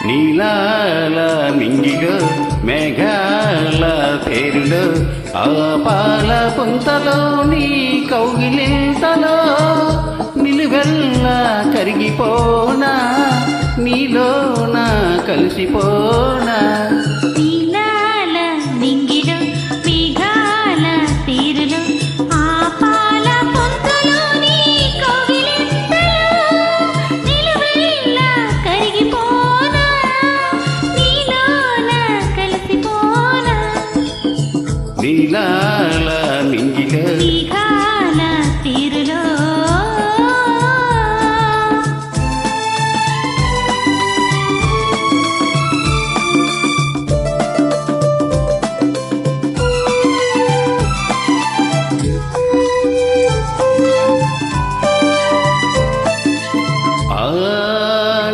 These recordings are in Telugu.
నీలాల మింగిలో మేఘాల పేరులో ఆ పాల పుంతలో నీ కౌగిలింతలో నిలువెల్లా కరిగిపోనా నీలోన కలిసిపోనా నీలాల మింగిలో మేఘాల పేరులో ఆ పాల పుంతలో నీ కౌగిలింతలో నిలువెల్లా కరిగిపోనా నీలోన కలిసిపోనా నీలాల మింగిలో మేఘాల పేరులో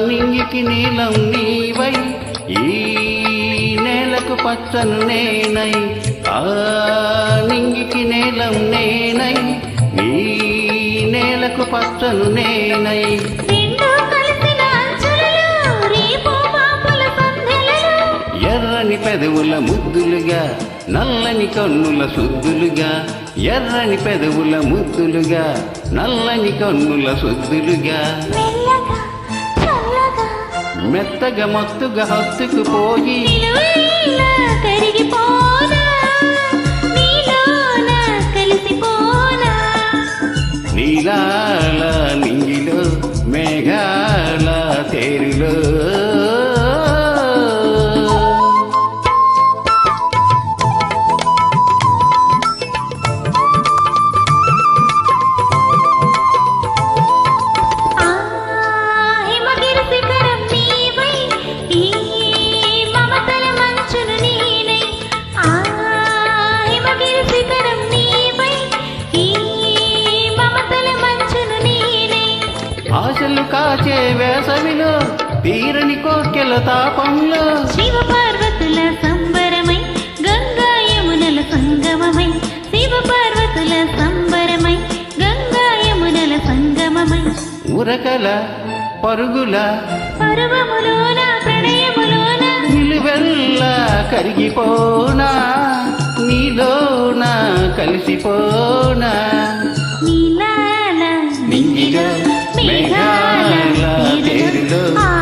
నింగికి నీలం నీవై ఈ నేలకు పచ్చను నేనై ఆ నింగికి నీలం నేనై ఈ నేలకు పచ్చను నేనై రెండు కలిసిన అంచులలో రేపు మాపుల సంధ్యలలో ఎర్రని పెదవుల ముద్దులుగా నల్లని కన్నుల సుద్దులుగా ఎర్రని పెదవుల ముద్దులుగా నల్లని కన్నుల సుద్దులుగా మెల్లగా చల్లగా మెత్తగా మత్తుగా హత్తుకుపోయి నిలువెల్లా కరిగిపోనా నీలోన కలిసిపోనా నీలాల నింగిలో మేఘాల తేరులో ఆ హిమగిరి శిఖరం నీవై ఈ మమతల మంచును నేనై ఆ హిమగిరి శిఖరం నీవై ఈ మమతల మంచును నేనై ఆశలు కాచే వేసవిలో తీరని కోర్కెల తాపంలో శివ పార్వతుల సంబరమై గంగా యమునల సంగమమై శివ పార్వతుల సంబరమై గంగా యమునల సంగమమై ఉరకల పరుగుల పర్వములోన ప్రణయములోన నిలువెల్లా కరిగిపోనా నీలోన కలిసిపోనా నీలాల నింగిలో మేఘాల తీరులో తేరులో ఆ